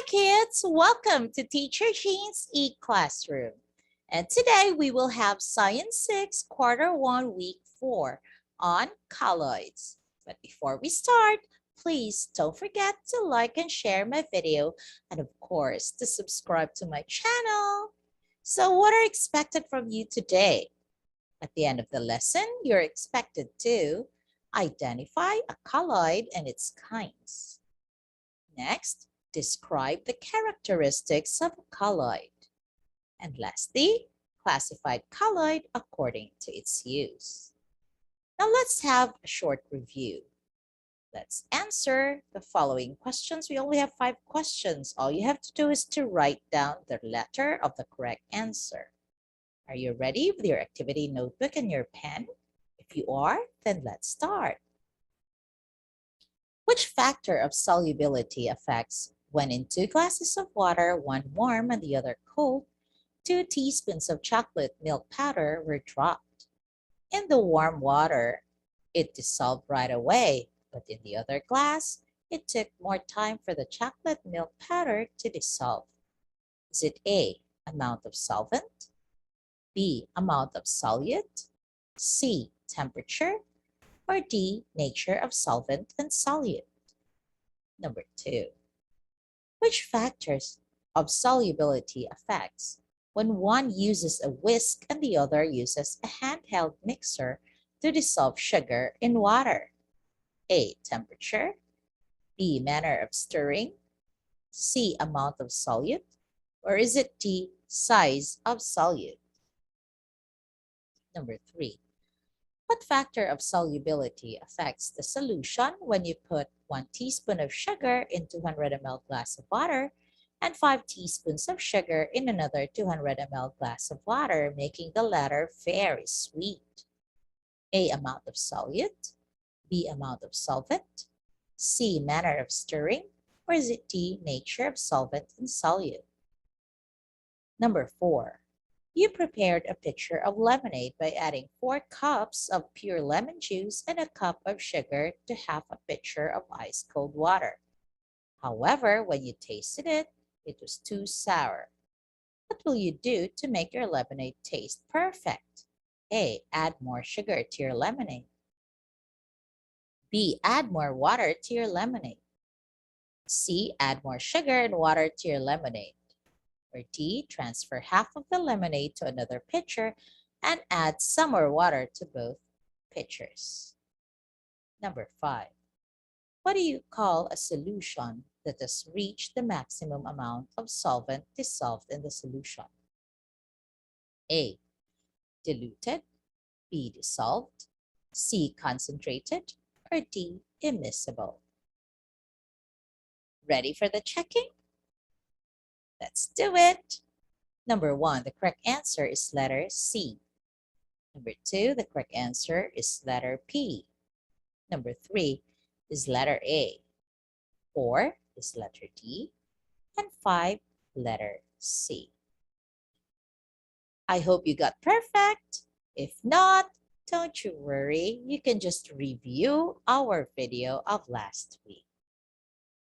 kids, welcome to Teacher Jean's e-classroom. And today we will have Science 6 Quarter 1 Week 4 on colloids. But before we start, please don't forget to like and share my video and of course to subscribe to my channel. So what are expected from you today? At the end of the lesson, you're expected to identify a colloid and its kinds. Next, describe the characteristics of a colloid. And lastly, classify colloid according to its use. Now let's have a short review. Let's answer the following questions. We only have 5 questions. All you have to do is to write down the letter of the correct answer. Are you ready with your activity notebook and your pen? If you are, then let's start. Which factor of solubility affects when in 2 glasses of water, one warm and the other cold, 2 teaspoons of chocolate milk powder were dropped? In the warm water, it dissolved right away, but in the other glass, it took more time for the chocolate milk powder to dissolve. Is it A, amount of solvent, B, amount of solute, C, temperature, or D, nature of solvent and solute? Number 2. Which factors of solubility affects when one uses a whisk and the other uses a handheld mixer to dissolve sugar in water? A, temperature, B, manner of stirring, C, amount of solute, or is it D, size of solute? Number 3. What factor of solubility affects the solution when you put 1 teaspoon of sugar in 200 ml glass of water and 5 teaspoons of sugar in another 200 ml glass of water, making the latter very sweet? A, amount of solute, B, amount of solvent, C, manner of stirring, or is it D, nature of solvent and solute? Number 4. You prepared a pitcher of lemonade by adding 4 cups of pure lemon juice and a cup of sugar to half a pitcher of ice cold water. However, when you tasted it, it was too sour. What will you do to make your lemonade taste perfect? A, add more sugar to your lemonade. B, add more water to your lemonade. C, add more sugar and water to your lemonade. Or D, transfer half of the lemonade to another pitcher and add some more water to both pitchers. Number 5. What do you call a solution that has reached the maximum amount of solvent dissolved in the solution? A, diluted, B, dissolved, C, concentrated, or D, immiscible? Ready for the checking? Let's do it. Number 1, the correct answer is letter C. Number 2, the correct answer is letter P. Number 3 is letter A. 4 is letter D. And 5, letter C. I hope you got perfect. If not, don't you worry. You can just review our video of last week.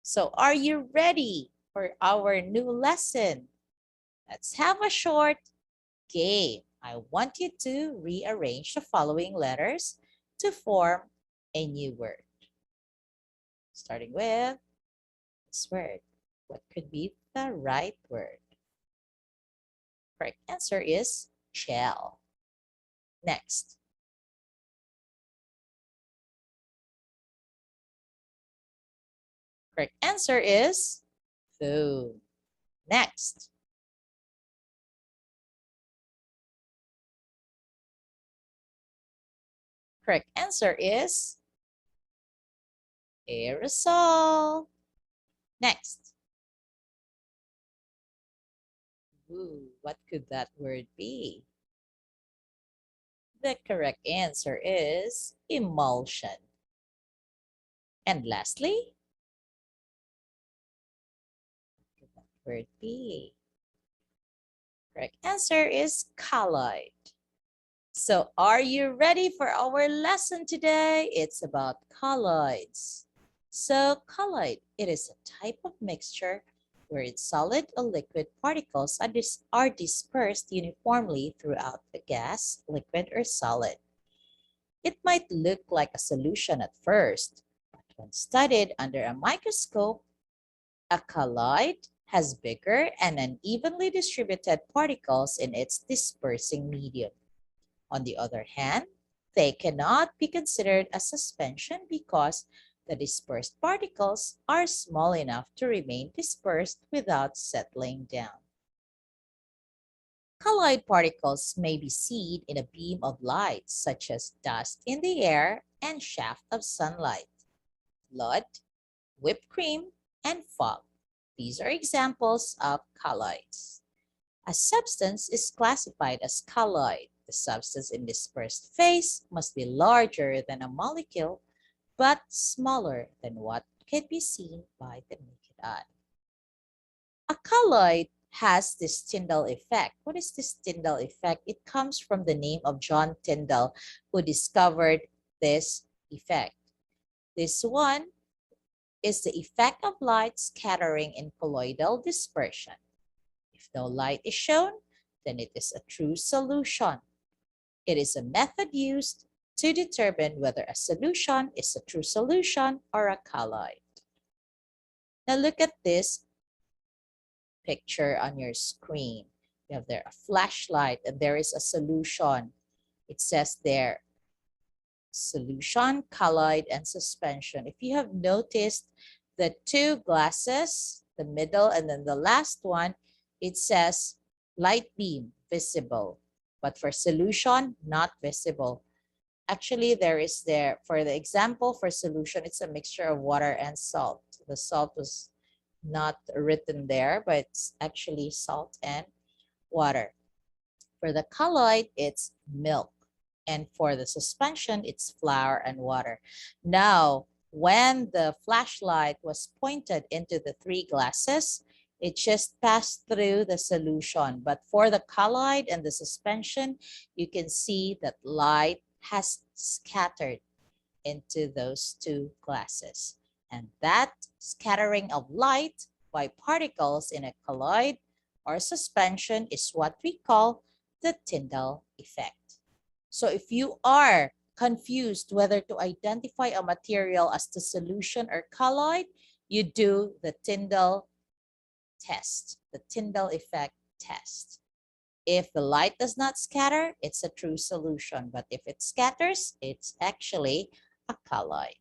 So are you ready for our new lesson? Let's have a short game. I want you to rearrange the following letters to form a new word. Starting with this word. What could be the right word? Correct answer is gel. Next. Correct answer is food. Next. Correct answer is aerosol. Next. Ooh, what could that word be? The correct answer is emulsion. And lastly, what could that word be? Correct answer is colloid. So are you ready for our lesson today? It's about colloids. So colloid, it is a type of mixture where its solid or liquid particles are dispersed uniformly throughout the gas, liquid, or solid. It might look like a solution at first, but when studied under a microscope, a colloid has bigger and unevenly distributed particles in its dispersing medium. On the other hand, they cannot be considered a suspension because the dispersed particles are small enough to remain dispersed without settling down. Colloid particles may be seen in a beam of light, such as dust in the air and shaft of sunlight, blood, whipped cream, and fog. These are examples of colloids. A substance is classified as colloid. The substance in dispersed phase must be larger than a molecule, but smaller than what can be seen by the naked eye. A colloid has this Tyndall effect. What is this Tyndall effect? It comes from the name of John Tyndall, who discovered this effect. This one is the effect of light scattering in colloidal dispersion. If no light is shown, then it is a true solution. It is a method used to determine whether a solution is a true solution or a colloid. Now look at this picture on your screen. You have there a flashlight and there is a solution. It says there, solution, colloid, and suspension. If you have noticed the two glasses, the middle and then the last one, it says light beam, visible. But for solution, not visible. Actually, for the example for solution, it's a mixture of water and salt. The salt was not written there, but it's actually salt and water. For the colloid, it's milk. And for the suspension, it's flour and water. Now, when the flashlight was pointed into the three glasses, it just passed through the solution. But for the colloid and the suspension, you can see that light has scattered into those two glasses. And that scattering of light by particles in a colloid or suspension is what we call the Tyndall effect. So if you are confused whether to identify a material as the solution or colloid, you do the Tyndall test, the Tyndall effect test. If the light does not scatter, it's a true solution. But if it scatters, it's actually a colloid.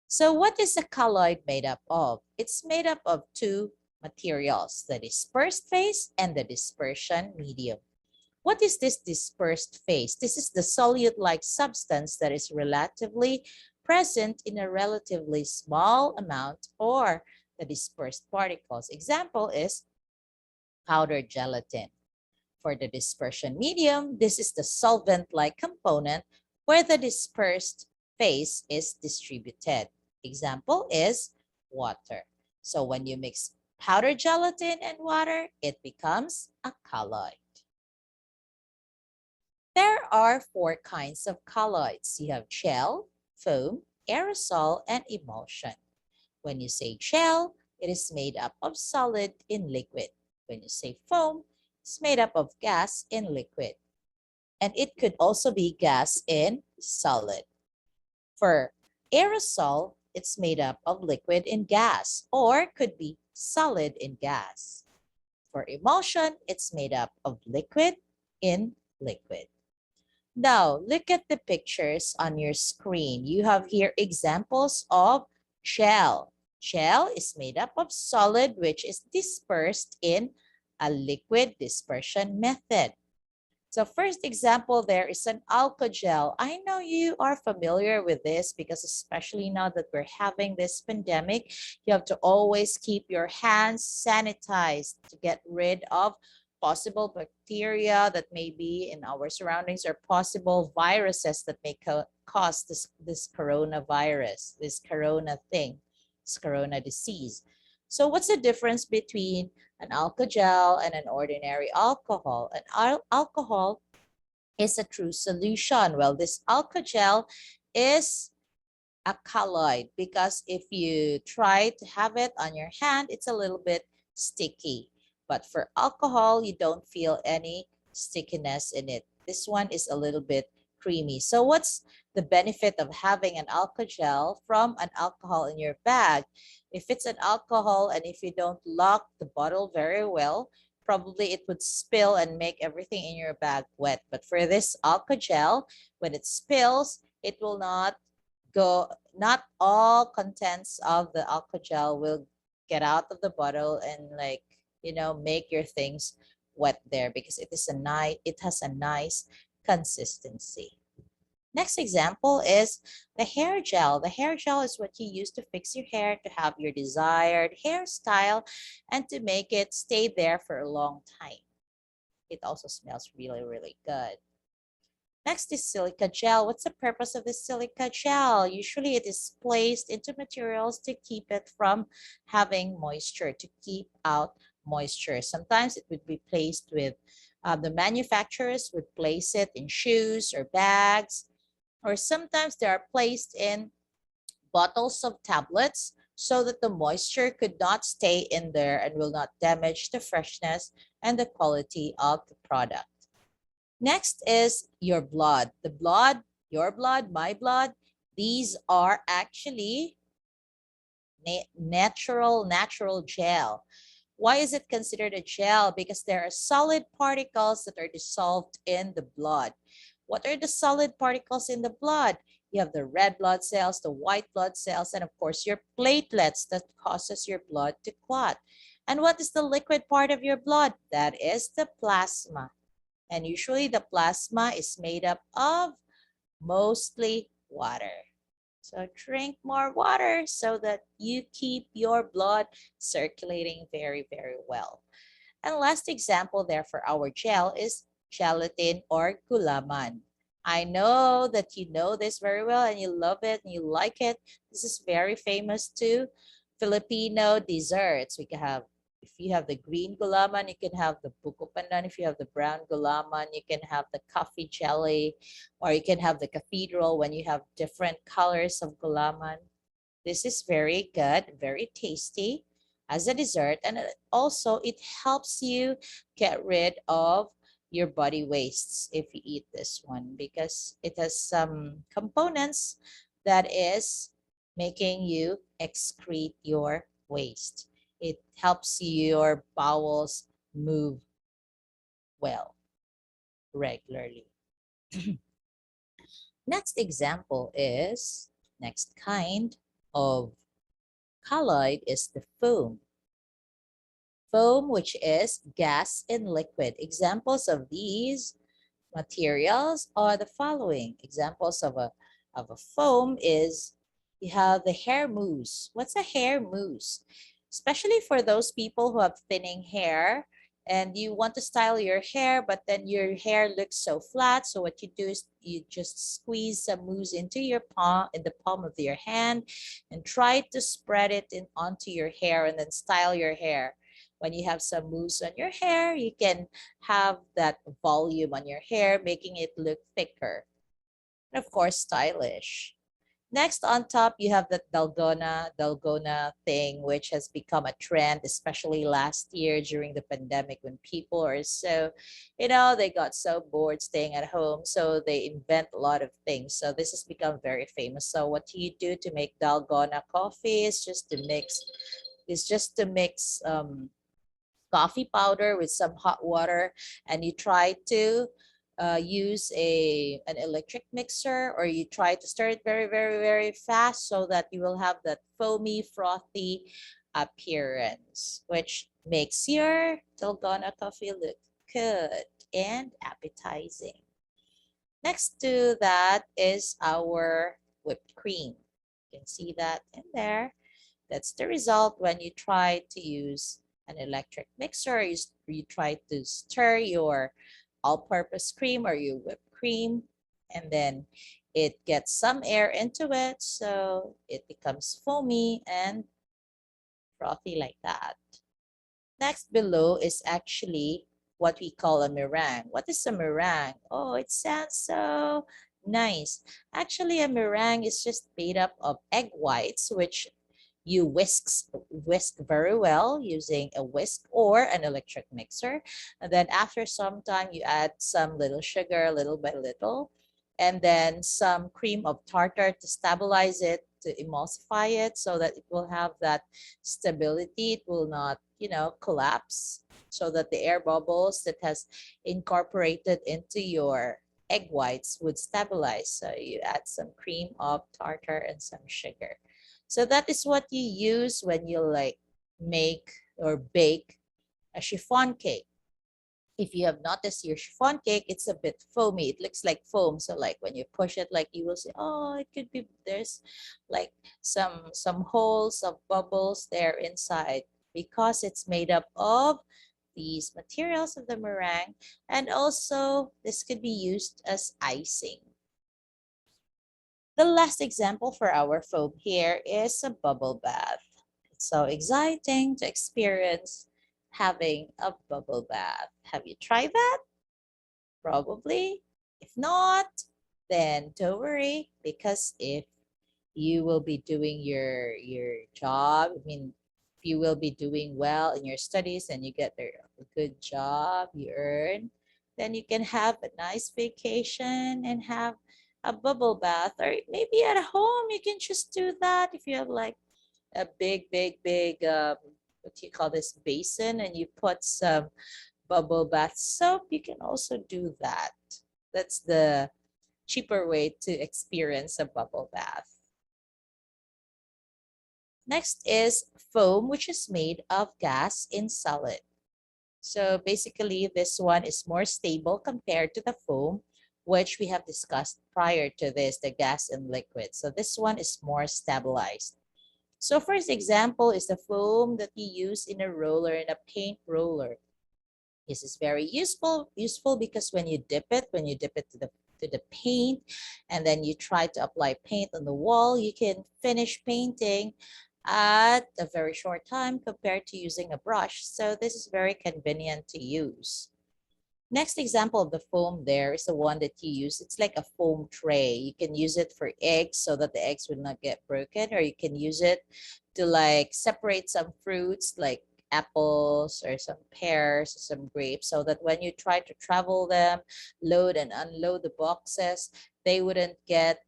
So what is a colloid made up of? It's made up of two materials, the dispersed phase and the dispersion medium. What is this dispersed phase? This is the solute-like substance that is relatively present in a relatively small amount or the dispersed particles. Example is powdered gelatin. For the dispersion medium, this is the solvent-like component where the dispersed phase is distributed. Example is water. So when you mix powdered gelatin and water, it becomes a colloid. There are four kinds of colloids. You have gel, foam, aerosol, and emulsion. When you say gel, it is made up of solid in liquid. When you say foam, it's made up of gas in liquid. And it could also be gas in solid. For aerosol, it's made up of liquid in gas or could be solid in gas. For emulsion, it's made up of liquid in liquid. Now, look at the pictures on your screen. You have here examples of gel. Gel is made up of solid which is dispersed in a liquid dispersion method. So first example there is an alcohol. I know you are familiar with this because especially now that we're having this pandemic, you have to always keep your hands sanitized to get rid of possible bacteria that may be in our surroundings or possible viruses that may cause this coronavirus, this corona thing, this corona disease. So what's the difference between an alcohol and an ordinary alcohol? An alcohol is a true solution. Well, this alcohol is a colloid, because if you try to have it on your hand, it's a little bit sticky. But for alcohol, you don't feel any stickiness in it. This one is a little bit creamy. So what's the benefit of having an alcohol from an alcohol in your bag? If it's an alcohol and if you don't lock the bottle very well, probably it would spill and make everything in your bag wet. But for this alcohol, when it spills, it will not all contents of the alcohol will get out of the bottle and, like, make your things wet there, because it has a nice consistency. Next example is the hair gel. The hair gel is what you use to fix your hair, to have your desired hairstyle, and to make it stay there for a long time. It also smells really, really good. Next is silica gel. What's the purpose of this silica gel? Usually it is placed into materials to keep it from having moisture, to keep out moisture. Sometimes it would be placed with, the manufacturers would place it in shoes or bags, or sometimes they are placed in bottles of tablets so that the moisture could not stay in there and will not damage the freshness and the quality of the product. Next is your blood. The blood, your blood, my blood, these are actually natural gel. Why is it considered a gel? Because there are solid particles that are dissolved in the blood. What are the solid particles in the blood? You have the red blood cells, the white blood cells, and of course your platelets that causes your blood to clot. And what is the liquid part of your blood? That is the plasma. And usually the plasma is made up of mostly water. So drink more water so that you keep your blood circulating very, very well. And last example there for our gel is gelatin or gulaman. I know that you know this very well and you love it and you like it. This is very famous too. Filipino desserts. We can have, if you have the green gulaman, you can have the buko pandan. If you have the brown gulaman, you can have the coffee jelly, or you can have the cathedral when you have different colors of gulaman. This is very good, very tasty as a dessert, and also it helps you get rid of your body wastes if you eat this one, because it has some components that is making you excrete your waste. It helps your bowels move well, regularly. Next example is, next kind of colloid is the foam. Foam, which is gas in liquid. Examples of these materials are the following. Examples of a foam is, you have the hair mousse. What's a hair mousse? Especially for those people who have thinning hair and you want to style your hair, but then your hair looks so flat. So what you do is you just squeeze some mousse into your palm, in the palm of your hand, and try to spread it in onto your hair and then style your hair. When you have some mousse on your hair, you can have that volume on your hair, making it look thicker. And of course, stylish. Next, on top, you have the dalgona thing, which has become a trend, especially last year during the pandemic when people are so, they got so bored staying at home. So they invent a lot of things. So this has become very famous. So what you do to make dalgona coffee is just to mix coffee powder with some hot water, and you try to use an electric mixer, or you try to stir it very, very, very fast so that you will have that foamy, frothy appearance, which makes your dalgona coffee look good and appetizing. Next to that is our whipped cream. You can see that in there. That's the result when you try to use an electric mixer. You try to stir your all-purpose cream or your whipped cream, and then it gets some air into it, so it becomes foamy and frothy like that. Next below is actually what we call a meringue. What is a meringue? Oh, it sounds so Nice. Actually, a meringue is just made up of egg whites, which you whisk very well using a whisk or an electric mixer. And then after some time, you add some little sugar, little by little, and then some cream of tartar to stabilize it, to emulsify it so that it will have that stability. It will not, collapse, so that the air bubbles that has incorporated into your egg whites would stabilize. So you add some cream of tartar and some sugar. So that is what you use when you like make or bake a chiffon cake. If you have noticed your chiffon cake, it's a bit foamy. It looks like foam. So like when you push it, like you will see, oh, it could be, there's like some holes of bubbles there inside because it's made up of these materials of the meringue. And also this could be used as icing. The last example for our foam here is a bubble bath. It's so exciting to experience having a bubble bath. Have you tried that? Probably. If not, then don't worry, because if you will be doing your job, I mean, if you will be doing well in your studies and you get a good job, you earn, then you can have a nice vacation and have a bubble bath. Or maybe at home you can just do that if you have like a big what do you call this, basin, and you put some bubble bath soap. You can also do that. That's the cheaper way to experience a bubble bath. Next is foam, which is made of gas in solid. So basically, this one is more stable compared to the foam, which we have discussed prior to this, the gas in liquid. So this one is more stabilized. So first example is the foam that you use in a roller, in a paint roller. This is very useful because when you dip it to the paint, and then you try to apply paint on the wall, you can finish painting at a very short time compared to using a brush. So this is very convenient to use. Next example of the foam there is the one that you use. It's like a foam tray. You can use it for eggs so that the eggs would not get broken, or you can use it to like separate some fruits like apples or some pears or some grapes, so that when you try to travel them, load and unload the boxes, they wouldn't get,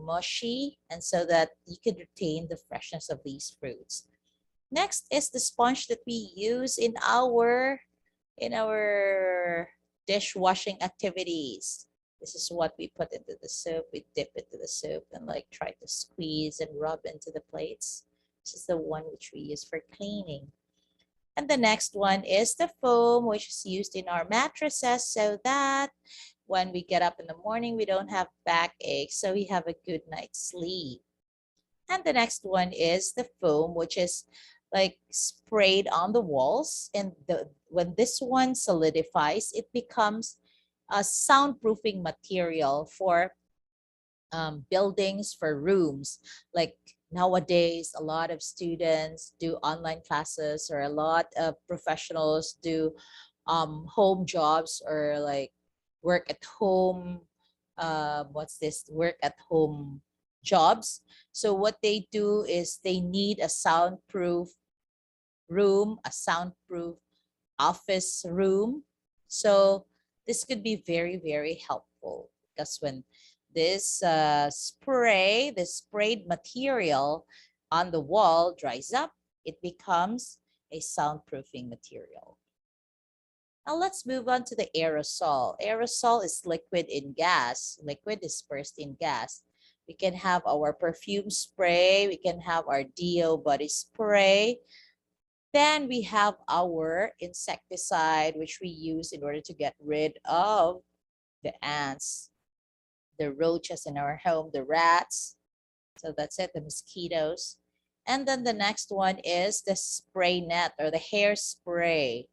mushy, and so that you could retain the freshness of these fruits. Next is the sponge that we use in our dishwashing activities. This is what we put into the soap. We dip into the soap and like try to squeeze and rub into the plates. This is the one which we use for cleaning. And the next one is the foam, which is used in our mattresses so that when we get up in the morning, we don't have backache, so we have a good night's sleep. And the next one is the foam, which is like sprayed on the walls. And when this one solidifies, it becomes a soundproofing material for buildings, for rooms. Like nowadays, a lot of students do online classes, or a lot of professionals do home jobs, or like work at home. What's this? Work at home jobs. So what they do is they need a soundproof room, a soundproof office room. So this could be very, very helpful, because when this this sprayed material on the wall dries up, it becomes a soundproofing material. Now let's move on to the aerosol. Aerosol is liquid in gas, liquid dispersed in gas. We can have our perfume spray, we can have our deo body spray. Then we have our insecticide, which we use in order to get rid of the ants, the roaches in our home, the rats. So that's it, the mosquitoes. And then the next one is the spray net, or the hairspray.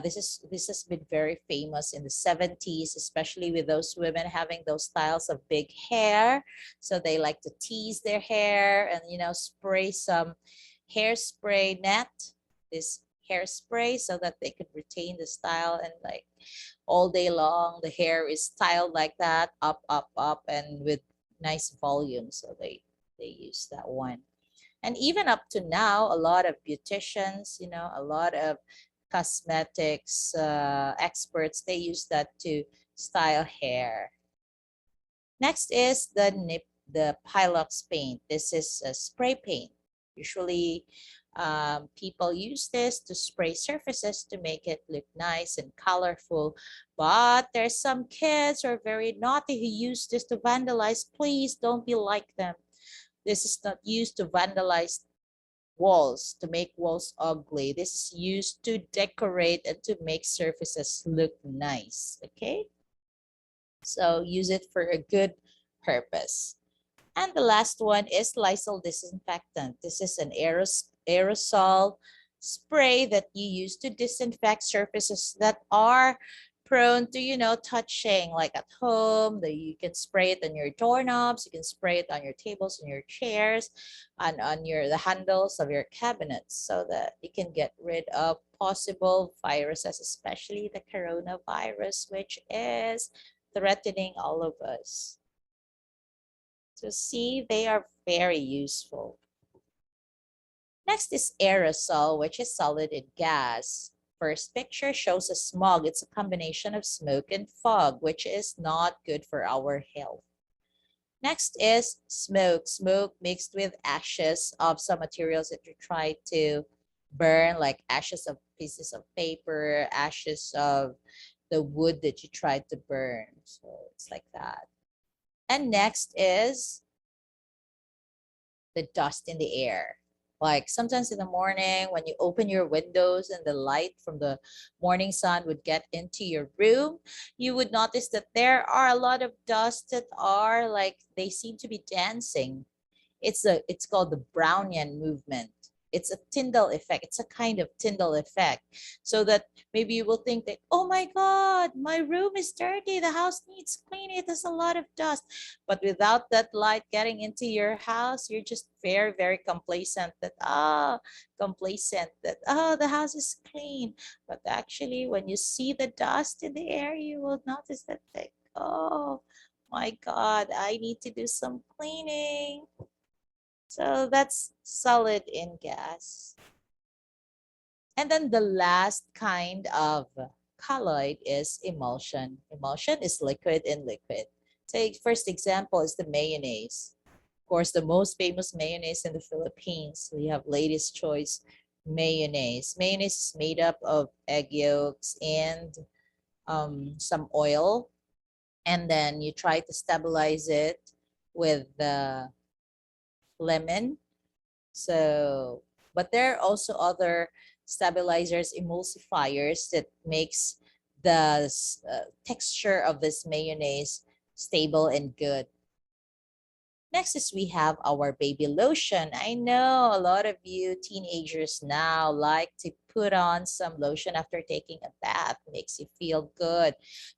This has been very famous in the 70s, especially with those women having those styles of big hair. So they like to tease their hair and spray some hairspray net. This hairspray so that they could retain the style, and like all day long the hair is styled like that, up, up, up, and with nice volume. So they use that one. And even up to now, a lot of beauticians, you know, a lot of cosmetics experts, they use that to style hair. Next is the Pilox paint. This is a spray paint. Usually people use this to spray surfaces to make it look nice and colorful. But there's some kids who are very naughty who use this to vandalize. Please don't be like them. This is not used to vandalize walls, to make walls ugly. This is used to decorate and to make surfaces look nice. Okay? So use it for a good purpose. And the last one is Lysol disinfectant. This is an aerosol spray that you use to disinfect surfaces that are prone to, you know, touching, like at home. You can spray it on your doorknobs, you can spray it on your tables and your chairs, and on the handles of your cabinets, so that you can get rid of possible viruses, especially the coronavirus, which is threatening all of us. So see, they are very useful. Next is aerosol, which is solid in gas. First picture shows a smog. It's a combination of smoke and fog, which is not good for our health. Next is smoke. Smoke mixed with ashes of some materials that you try to burn, like ashes of pieces of paper, ashes of the wood that you tried to burn. So it's like that. And next is the dust in the air. Like sometimes in the morning when you open your windows and the light from the morning sun would get into your room, you would notice that there are a lot of dust that are like, they seem to be dancing. It's called the Brownian movement. It's a Tyndall effect. It's a kind of Tyndall effect. So that maybe you will think that, oh my God, my room is dirty. The house needs cleaning. There's a lot of dust. But without that light getting into your house, you're just very, very complacent that, the house is clean. But actually, when you see the dust in the air, you will notice that, like, oh my God, I need to do some cleaning. So that's solid in gas. And then the last kind of colloid is emulsion. Emulsion is liquid in liquid. Take first example is the mayonnaise. Of course, the most famous mayonnaise in the Philippines. We have Lady's Choice mayonnaise. Mayonnaise is made up of egg yolks and some oil. And then you try to stabilize it with the lemon. So, but there are also other stabilizers, emulsifiers that makes the texture of this mayonnaise stable and good. Next is we have our baby lotion. I know a lot of you teenagers now like to put on some lotion after taking a bath. Makes you feel good,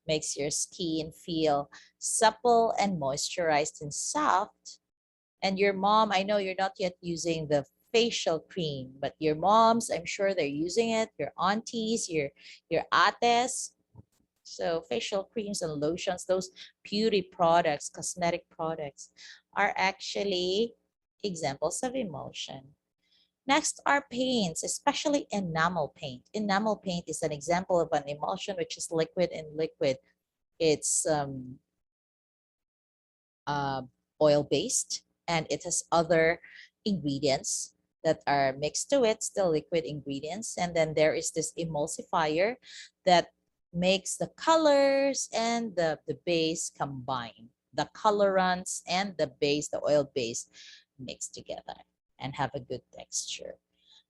makes your skin feel supple and moisturized and soft. And your mom, I know you're not yet using the facial cream, but your moms, I'm sure they're using it. Your aunties, your ates. So facial creams and lotions, those beauty products, cosmetic products, are actually examples of emulsion. Next are paints, especially enamel paint. Enamel paint is an example of an emulsion which is liquid in liquid. It's oil-based, and it has other ingredients that are mixed to it, still liquid ingredients. And then there is this emulsifier that makes the colors and the base combine. The colorants and the base, the oil base, mixed together and have a good texture.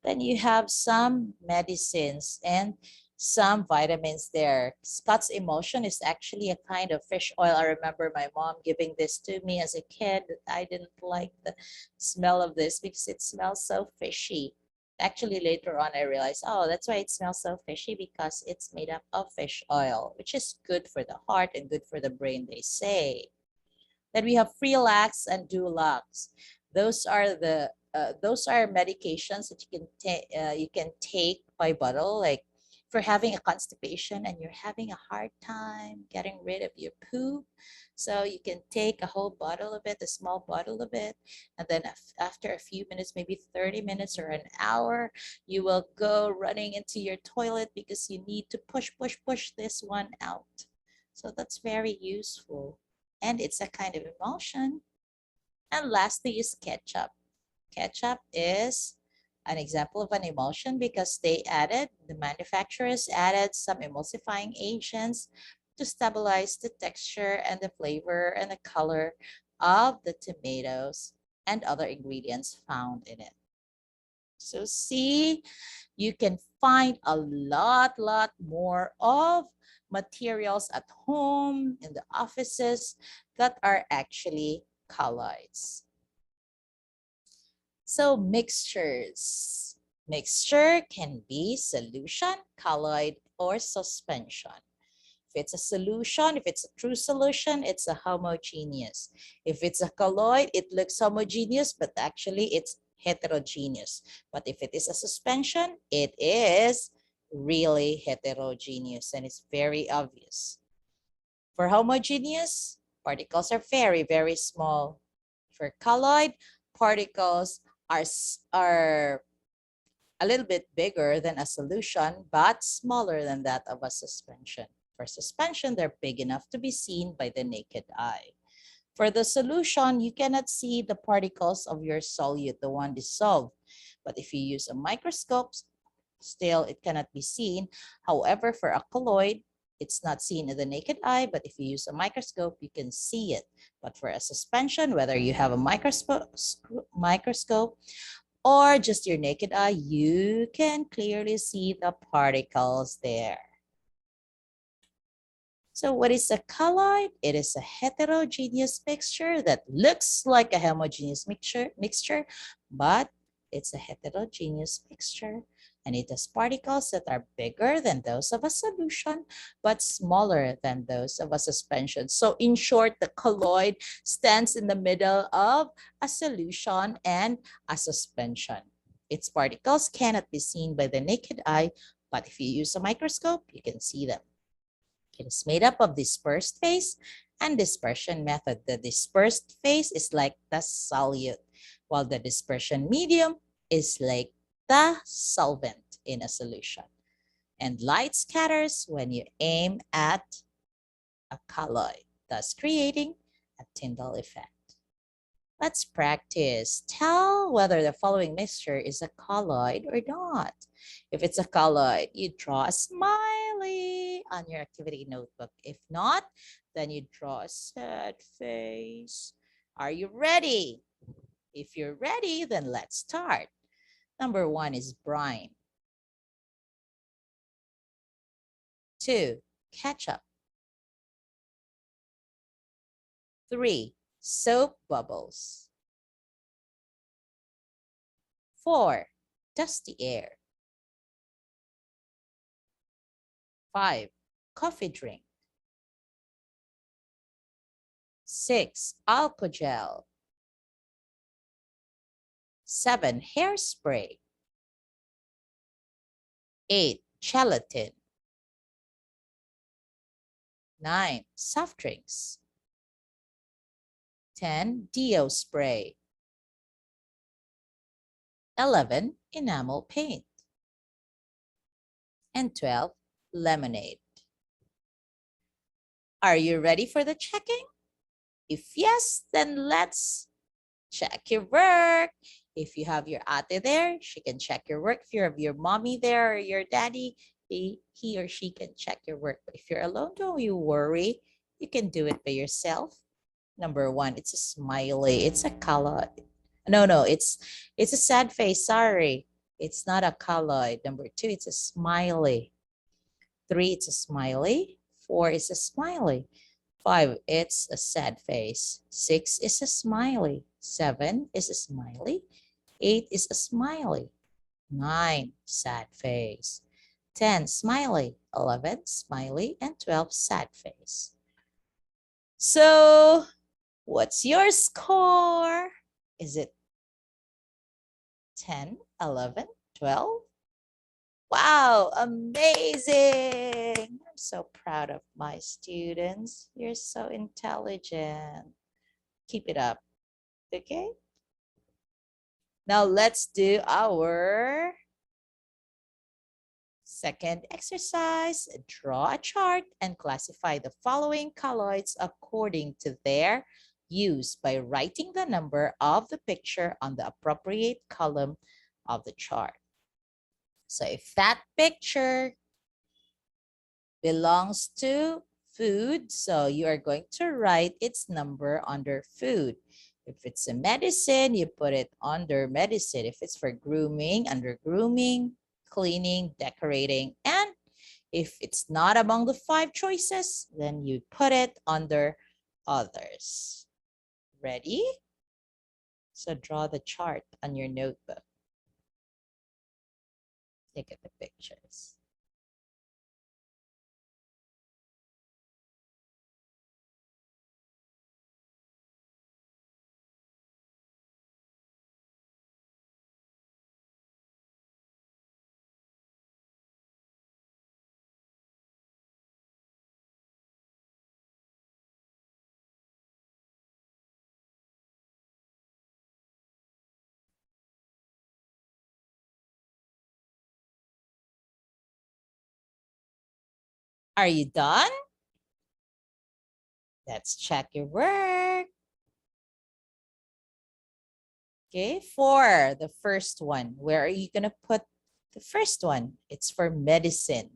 Then you have some medicines and some vitamins there. Scott's Emulsion is actually a kind of fish oil. I remember my mom giving this to me as a kid. I didn't like the smell of this because it smells so fishy. Actually, later on, I realized, oh, that's why it smells so fishy, because it's made up of fish oil, which is good for the heart and good for the brain, they say. Then we have Freelax and Dulax. Those are the those are medications that you can take by bottle, like if you're having a constipation and you're having a hard time getting rid of your poop, so you can take a whole bottle of it, a small bottle of it, and then after a few minutes, maybe 30 minutes or an hour, you will go running into your toilet because you need to push this one out. So that's very useful, and it's a kind of emulsion. And lastly is ketchup. Ketchup is an example of an emulsion because the manufacturers added some emulsifying agents to stabilize the texture and the flavor and the color of the tomatoes and other ingredients found in it. So see, you can find a lot more of materials at home, in the offices, that are actually colloids. So mixtures. Mixture can be solution, colloid, or suspension. If it's a solution, if it's a true solution, it's a homogeneous. If it's a colloid, it looks homogeneous, but actually it's heterogeneous. But if it is a suspension, it is really heterogeneous, and it's very obvious. For homogeneous, particles are very small. For colloid, particles are a little bit bigger than a solution, but smaller than that of a suspension. For suspension, they're big enough to be seen by the naked eye. For the solution, you cannot see the particles of your solute, the one dissolved. But if you use a microscope, still it cannot be seen. However, for a colloid, it's not seen in the naked eye, but if you use a microscope, you can see it. But for a suspension, whether you have a microscope or just your naked eye, you can clearly see the particles there. So what is a colloid? It is a heterogeneous mixture that looks like a homogeneous mixture, but it's a heterogeneous mixture, and it has particles that are bigger than those of a solution, but smaller than those of a suspension. So in short, the colloid stands in the middle of a solution and a suspension. Its particles cannot be seen by the naked eye, but if you use a microscope, you can see them. It is made up of dispersed phase and dispersion method. The dispersed phase is like the solute, while the dispersion medium is like the solvent in a solution. And light scatters when you aim at a colloid, thus creating a Tyndall effect. Let's practice. Tell whether the following mixture is a colloid or not. If it's a colloid, you draw a smiley on your activity notebook. If not, then you draw a sad face. Are you ready? If you're ready, then let's start. Number 1 is brine. 2, ketchup. 3, soap bubbles. 4, dusty air. 5, coffee drink. 6, alcohol. 7, hairspray. 8, gelatin. 9, soft drinks. 10, deo spray. 11, enamel paint. And 12, lemonade. Are you ready for the checking? If yes, then let's check your work. If you have your ate there, she can check your work. If you have your mommy there or your daddy, he or she can check your work. But if you're alone, don't you worry. You can do it by yourself. Number 1, it's a smiley. It's a color. No, it's a sad face. Sorry. It's not a colloid. Number 2, it's a smiley. 3, it's a smiley. 4 is a smiley. 5, it's a sad face. 6 is a smiley. 7 is a smiley. 8 is a smiley. 9, sad face. 10, smiley. 11, smiley. And 12, sad face. So, what's your score? Is it 10, 11, 12. Wow, amazing. I'm so proud of my students. You're so intelligent. Keep it up, okay? Now let's do our second exercise. Draw a chart and classify the following colloids according to their use by writing the number of the picture on the appropriate column of the chart. So if that picture belongs to food, so you are going to write its number under food. If it's a medicine, you put it under medicine. If it's for grooming, under grooming, cleaning, decorating, and if it's not among the 5 choices, then you put it under others. Ready? So draw the chart on your notebook. Look at the pictures. Are you done? Let's check your work. Okay, for the first one, where are you going to put the first one? It's for medicine.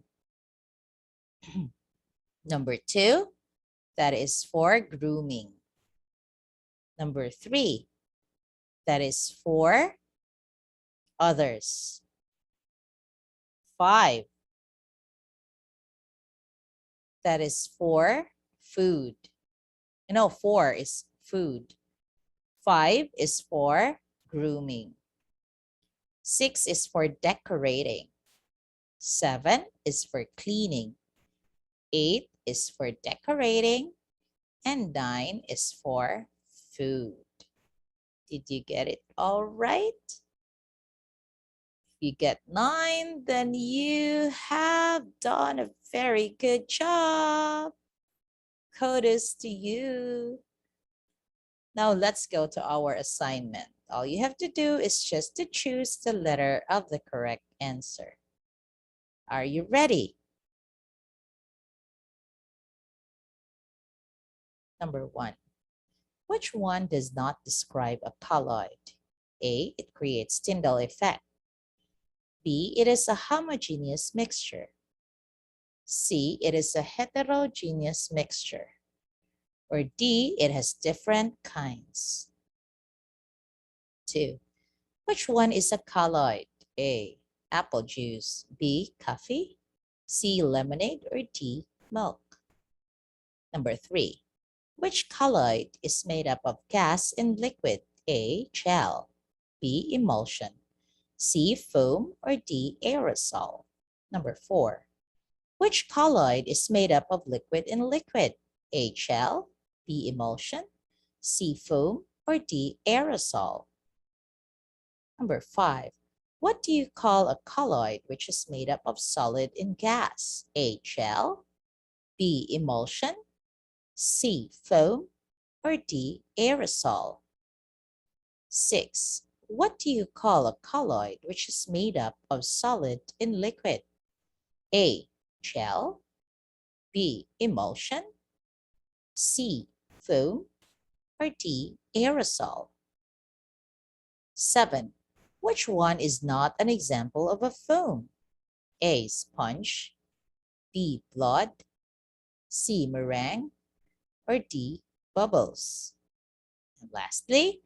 Number 2, that is for grooming. Number 3, that is for others. 5, that is for food. No, 4 is food. 5 is for grooming. 6 is for decorating. 7 is for cleaning. 8 is for decorating. And 9 is for food. Did you get it all right? If you get 9, then you have done a very good job. Kudos to you. Now let's go to our assignment. All you have to do is just to choose the letter of the correct answer. Are you ready? Number 1. Which one does not describe a colloid? A, it creates Tyndall effect. B, it is a homogeneous mixture. C, it is a heterogeneous mixture. Or D, it has different kinds. 2. Which one is a colloid? A, apple juice. B, coffee. C, lemonade. Or D, milk. Number 3. Which colloid is made up of gas and liquid? A, gel. B, emulsion. C, foam. Or D, aerosol. Number 4. Which colloid is made up of liquid and liquid? A, gel. B, emulsion. C, foam. Or D, aerosol. Number 5. What do you call a colloid which is made up of solid and gas? A, gel. B, emulsion. C, foam. Or D, aerosol. 6. What do you call a colloid which is made up of solid and liquid? A, gel. B, emulsion. C, foam. Or D, aerosol. 7. Which one is not an example of a foam? A, sponge. B, blood. C, meringue. Or D, bubbles. And lastly,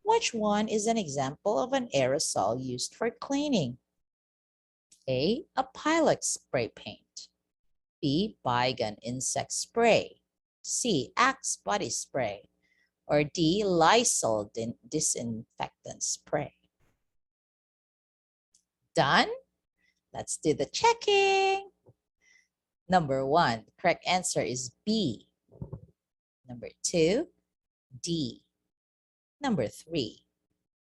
which one is an example of an aerosol used for cleaning? A, Pilot spray paint. B, Baygon insect spray. C, Axe body spray. Or D, Lysol disinfectant spray. Done? Let's do the checking. Number 1, correct answer is B. Number 2, D. Number 3,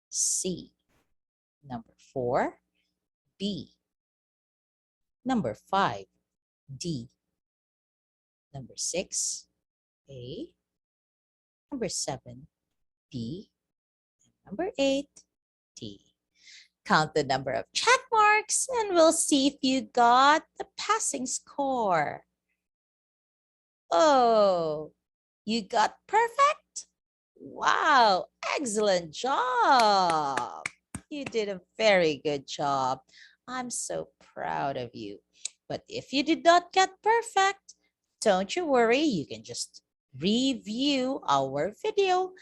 C. Number 4, B. Number 5, D. Number 6, A. Number 7, B. And number 8, D. Count the number of check marks and we'll see if you got the passing score. Oh, you got perfect? Wow, excellent job. You did a very good job. I'm so proud of you. But if you did not get perfect, don't you worry. You can just review our video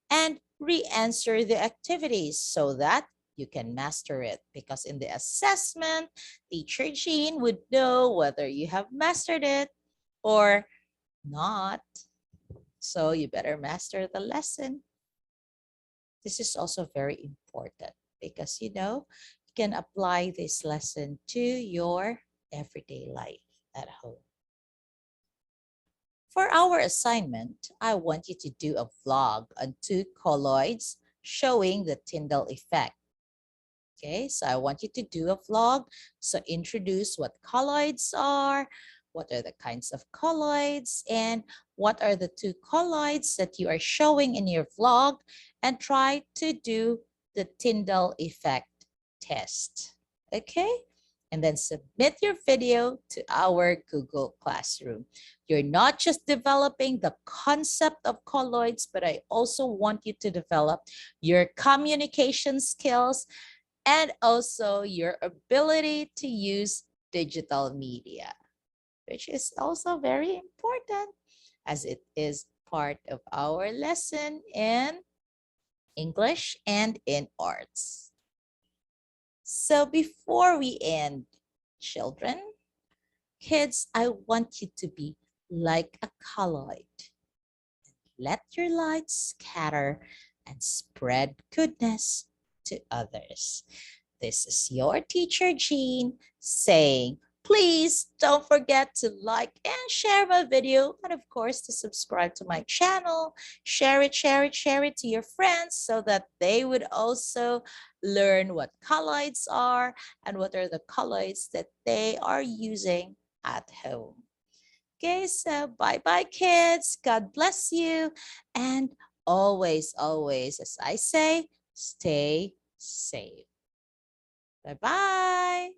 and re-answer the activities so that you can master it. Because in the assessment, Teacher Jean would know whether you have mastered it or not. So you better master the lesson. This is also very important because you can apply this lesson to your everyday life at home. For our assignment, I want you to do a vlog on 2 colloids showing the Tyndall effect. Okay, so I want you to do a vlog. So introduce what colloids are, what are the kinds of colloids, and what are the 2 colloids that you are showing in your vlog, and try to do the Tyndall effect test. Okay, and then submit your video to our Google Classroom. You're not just developing the concept of colloids, but I also want you to develop your communication skills and also your ability to use digital media, which is also very important as it is part of our lesson in English and in arts. So before we end, children, kids, I want you to be like a colloid. Let your light scatter and spread goodness to others. This is your teacher, Jean, saying, please don't forget to like and share my video, and of course to subscribe to my channel. Share it to your friends so that they would also learn what colloids are and what are the colloids that they are using at home. Okay, so bye-bye, kids. God bless you. And always, as I say, stay safe. Bye-bye.